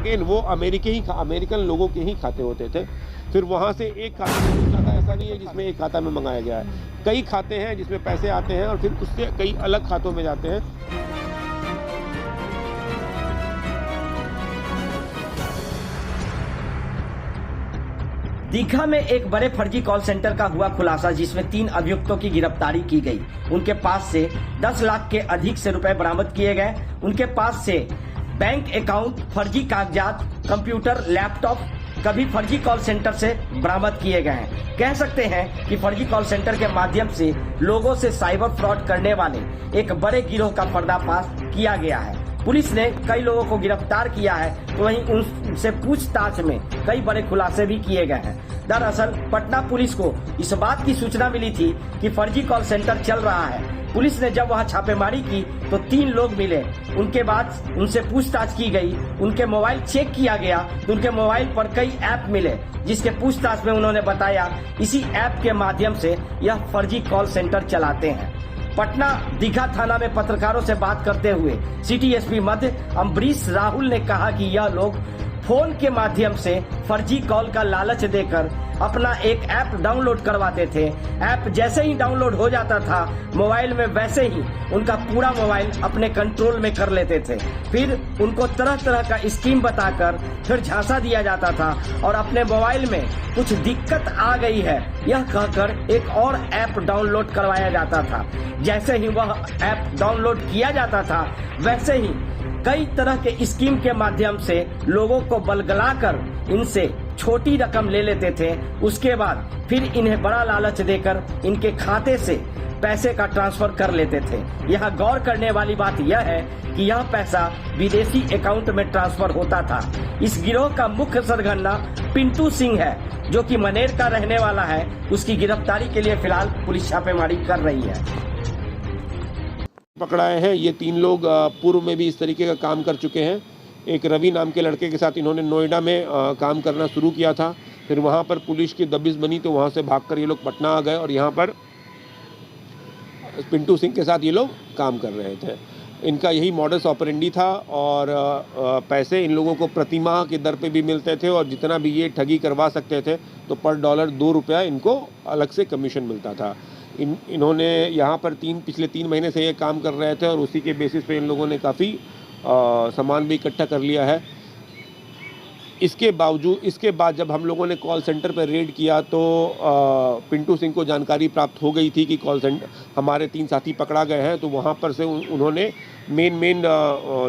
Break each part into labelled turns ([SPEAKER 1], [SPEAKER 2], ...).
[SPEAKER 1] Again वो American लोगों के ही खाते होते थे। फिर वहाँ से एक खाते में दूसरा खाता, ऐसा नहीं है जिसमें एक खाता में मंगाया गया है, कई खाते हैं जिसमें पैसे आते हैं और फिर उससे कई अलग खातों में जाते हैं।
[SPEAKER 2] दीघा में एक बड़े फर्जी कॉल सेंटर का हुआ खुलासा, जिसमें 3 अभियुक्तों की गिरफ्तारी की गई। उनके पास से 10 लाख के अधिक से रुपए बरामद किए गए। उनके पास से बैंक अकाउंट, फर्जी कागजात, कंप्यूटर, लैपटॉप कभी फर्जी कॉल सेंटर से बरामद किए गए हैं। कह सकते हैं कि फर्जी कॉल सेंटर के माध्यम से लोगों से साइबर फ्रॉड करने वाले एक बड़े गिरोह का पर्दाफाश किया गया है। पुलिस ने कई लोगों को गिरफ्तार किया है, तो वहीं उनसे पूछताछ में कई बड़े खुलासे भी किए गए हैं। दरअसल पटना पुलिस को इस बात की सूचना मिली थी कि फर्जी कॉल सेंटर चल रहा है। पुलिस ने जब वहां छापेमारी की तो 3 लोग मिले। उनके बाद उनसे पूछताछ की गई, उनके मोबाइल चेक किया गया तो उनके मोबाइल पर कई ऐप मिले, जिसके पूछताछ में उन्होंने बताया इसी ऐप के माध्यम से यह फर्जी कॉल सेंटर चलाते हैं। पटना दीघा थाना में पत्रकारों से बात करते हुए सिटी एसपी मध्य अम्बरीश राहुल ने कहा कि यह लोग फोन के माध्यम से फर्जी कॉल का लालच देकर अपना एक ऐप डाउनलोड करवाते थे। ऐप जैसे ही डाउनलोड हो जाता था मोबाइल में, वैसे ही उनका पूरा मोबाइल अपने कंट्रोल में कर लेते थे। फिर उनको तरह तरह का स्कीम बताकर फिर झांसा दिया जाता था और अपने मोबाइल में कुछ दिक्कत आ गई है यह कहकर एक और ऐप डाउनलोड करवाया जाता था। जैसे ही वह ऐप डाउनलोड किया जाता था, वैसे ही कई तरह के स्कीम के माध्यम से लोगों को बलगलाकर इनसे छोटी रकम ले लेते थे। उसके बाद फिर इन्हें बड़ा लालच देकर इनके खाते से पैसे का ट्रांसफर कर लेते थे। यहाँ गौर करने वाली बात यह है कि यह पैसा विदेशी अकाउंट में ट्रांसफर होता था। इस गिरोह का मुख्य सरगना पिंटू सिंह है, जो कि मनेर का रहने वाला है। उसकी गिरफ्तारी के लिए फिलहाल पुलिस छापेमारी कर रही है।
[SPEAKER 1] पकड़ाए हैं ये 3 लोग पूर्व में भी इस तरीके का काम कर चुके हैं। एक रवि नाम के लड़के के साथ इन्होंने नोएडा में काम करना शुरू किया था। फिर वहाँ पर पुलिस की दबिश बनी तो वहाँ से भागकर ये लोग पटना आ गए और यहाँ पर पिंटू सिंह के साथ ये लोग काम कर रहे थे। इनका यही मॉडस ऑपरेंडी था और पैसे इन लोगों को प्रतिमाह के दर पे भी मिलते थे और जितना भी ये ठगी करवा सकते थे तो पर डॉलर 2 रुपया इनको अलग से कमीशन मिलता था। इन्होंने यहाँ पर पिछले 3 महीने से ये काम कर रहे थे और उसी के बेसिस पे इन लोगों ने काफ़ी सामान भी इकट्ठा कर लिया है। इसके बाद जब हम लोगों ने कॉल सेंटर पर रेड किया तो पिंटू सिंह को जानकारी प्राप्त हो गई थी कि कॉल सेंटर हमारे 3 साथी पकड़ा गए हैं, तो वहाँ पर से उन्होंने मेन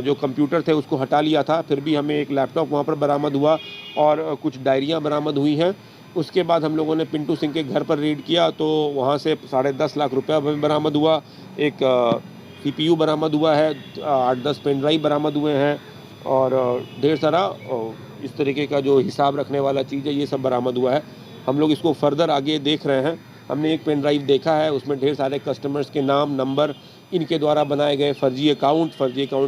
[SPEAKER 1] जो कंप्यूटर थे उसको हटा लिया था। फिर भी हमें एक लैपटॉप वहाँ पर बरामद हुआ और कुछ डायरियाँ बरामद हुई हैं। उसके बाद हम लोगों ने पिंटू सिंह के घर पर रेड किया तो वहाँ से 10.5 लाख रुपया बरामद हुआ। एक CPU बरामद हुआ है, 8-10 पेन ड्राइव बरामद हुए हैं और ढेर सारा इस तरीके का जो हिसाब रखने वाला चीज़ है ये सब बरामद हुआ है। हम लोग इसको फर्दर आगे देख रहे हैं। हमने एक पेन ड्राइव देखा है, उसमें ढेर सारे कस्टमर्स के नाम, नंबर, इनके द्वारा बनाए गए फर्जी अकाउंट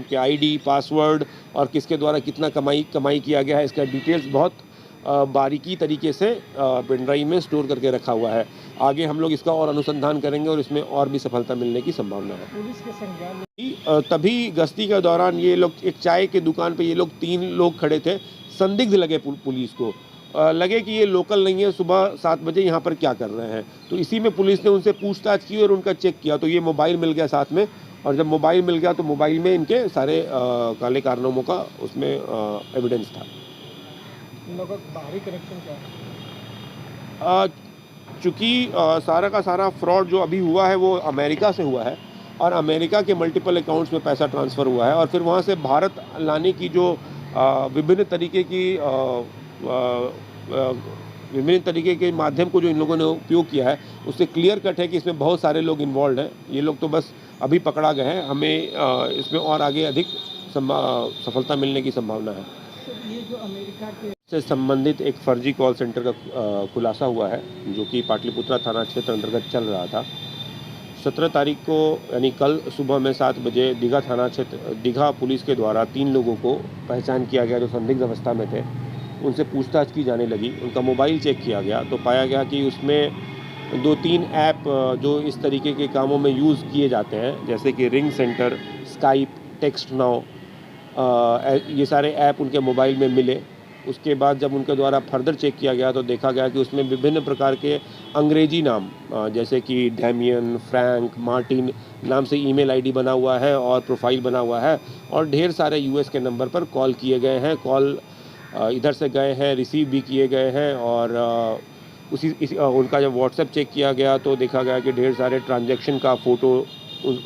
[SPEAKER 1] के ID, पासवर्ड और किसके द्वारा कितना कमाई किया गया है, इसका डिटेल्स बहुत बारीकी तरीके से पेन ड्राइव में स्टोर करके रखा हुआ है। आगे हम लोग इसका और अनुसंधान करेंगे और इसमें और भी सफलता मिलने की संभावना है।
[SPEAKER 3] पुलिस के संज्ञान
[SPEAKER 1] तभी गश्ती के दौरान ये लोग एक चाय के दुकान पे ये लोग 3 लोग खड़े थे। संदिग्ध लगे पुलिस को, लगे कि ये लोकल नहीं है, सुबह 7 बजे यहाँ पर क्या कर रहे हैं। तो इसी में पुलिस ने उनसे पूछताछ की और उनका चेक किया तो ये मोबाइल मिल गया साथ में। और जब मोबाइल मिल गया तो मोबाइल में इनके सारे काले कारनामों का उसमें एविडेंस था।
[SPEAKER 3] लोगों का बाहरी कनेक्शन क्या है?
[SPEAKER 1] चूँकि सारा का सारा फ्रॉड जो अभी हुआ है वो अमेरिका से हुआ है और अमेरिका के मल्टीपल अकाउंट्स में पैसा ट्रांसफ़र हुआ है और फिर वहाँ से भारत लाने की जो विभिन्न तरीके के माध्यम को जो इन लोगों ने उपयोग किया है उससे क्लियर कट है कि इसमें बहुत सारे लोग इन्वॉल्व हैं। ये लोग तो बस अभी पकड़ा गए हैं, हमें इसमें और आगे अधिक सफलता मिलने की संभावना है।
[SPEAKER 3] ये जो अमेरिका के
[SPEAKER 1] से संबंधित एक फर्जी कॉल सेंटर का खुलासा हुआ है जो कि पाटलिपुत्रा थाना क्षेत्र अंतर्गत चल रहा था। 17 तारीख को यानी कल सुबह में 7 बजे दीघा पुलिस के द्वारा 3 लोगों को पहचान किया गया जो संदिग्ध अवस्था में थे। उनसे पूछताछ की जाने लगी, उनका मोबाइल चेक किया गया तो पाया गया कि उसमें 2-3 ऐप जो इस तरीके के कामों में यूज़ किए जाते हैं जैसे कि ring centre, Skype, text now ये सारे ऐप उनके मोबाइल में मिले। उसके बाद जब उनके द्वारा फर्दर चेक किया गया तो देखा गया कि उसमें विभिन्न प्रकार के अंग्रेजी नाम जैसे कि डैमियन, फ्रैंक, मार्टिन नाम से ईमेल आईडी बना हुआ है और प्रोफाइल बना हुआ है, और ढेर सारे यूएस के नंबर पर कॉल किए गए हैं। कॉल इधर से गए हैं, रिसीव भी किए गए हैं, और उनका जब व्हाट्सएप चेक किया गया तो देखा गया कि ढेर सारे ट्रांजैक्शन का फ़ोटो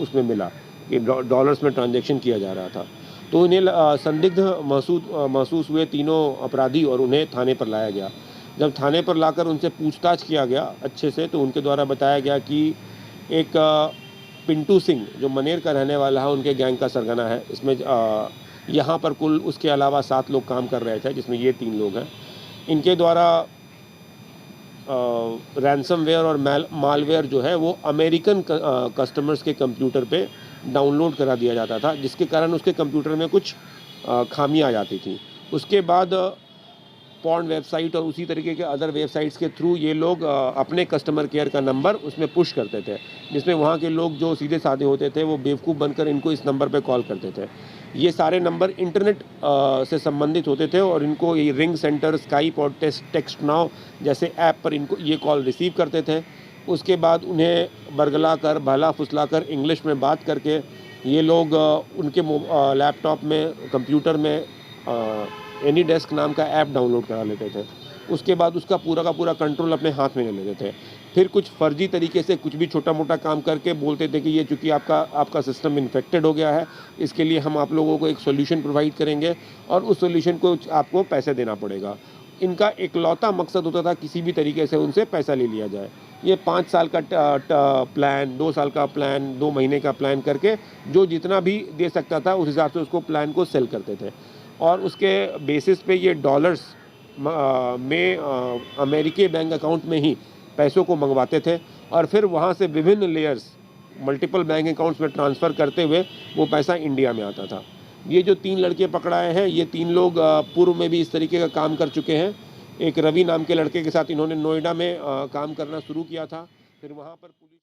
[SPEAKER 1] उसमें मिला कि डॉलर्स में ट्रांजैक्शन किया जा रहा था। तो इन्हें संदिग्ध महसूस हुए तीनों अपराधी और उन्हें थाने पर लाया गया। जब थाने पर लाकर उनसे पूछताछ किया गया अच्छे से, तो उनके द्वारा बताया गया कि एक पिंटू सिंह जो मनेर का रहने वाला है, उनके गैंग का सरगना है। इसमें यहाँ पर कुल उसके अलावा 7 लोग काम कर रहे थे, जिसमें ये 3 लोग हैं। इनके द्वारा रैंसमवेयर और मालवेयर जो है वो अमेरिकन कस्टमर्स के कंप्यूटर पे डाउनलोड करा दिया जाता था, जिसके कारण उसके कंप्यूटर में कुछ खामियां आ जाती थी। उसके बाद पॉर्न वेबसाइट और उसी तरीके के अदर वेबसाइट्स के थ्रू ये लोग अपने कस्टमर केयर का नंबर उसमें पुश करते थे, जिसमें वहाँ के लोग जो सीधे साधे होते थे वो बेवकूफ़ बनकर इनको इस नंबर पे कॉल करते थे। ये सारे नंबर इंटरनेट से संबंधित होते थे और इनको ये रिंग सेंटर, स्काइप और टेक्स्ट नाउ जैसे ऐप पर इनको ये कॉल रिसीव करते थे। उसके बाद उन्हें बरगला कर, बहला फुसला कर, इंग्लिश में बात करके ये लोग उनके लैपटॉप में, कंप्यूटर में एनी डेस्क नाम का ऐप डाउनलोड करा लेते थे। उसके बाद उसका पूरा का पूरा कंट्रोल अपने हाथ में ले लेते थे। फिर कुछ फर्जी तरीके से कुछ भी छोटा मोटा काम करके बोलते थे कि ये चूँकि आपका सिस्टम इन्फेक्टेड हो गया है, इसके लिए हम आप लोगों को एक सोल्यूशन प्रोवाइड करेंगे और उस सोल्यूशन को आपको पैसे देना पड़ेगा। इनका इकलौता मकसद होता था किसी भी तरीके से उनसे पैसा ले लिया जाए। ये 5 साल का प्लान, 2 साल का प्लान, 2 महीने का प्लान करके जो जितना भी दे सकता था उस हिसाब से उसको प्लान को सेल करते थे, और उसके बेसिस पे ये डॉलर्स में अमेरिकी बैंक अकाउंट में ही पैसों को मंगवाते थे और फिर वहाँ से विभिन्न लेयर्स मल्टीपल बैंक अकाउंट्स में ट्रांसफ़र करते हुए वो पैसा इंडिया में आता था। ये जो 3 लड़के पकड़ाए हैं, ये 3 लोग पूर्व में भी इस तरीके का काम कर चुके हैं। एक रवि नाम के लड़के के साथ इन्होंने नोएडा में काम करना शुरू किया था, फिर वहाँ पर पुलिस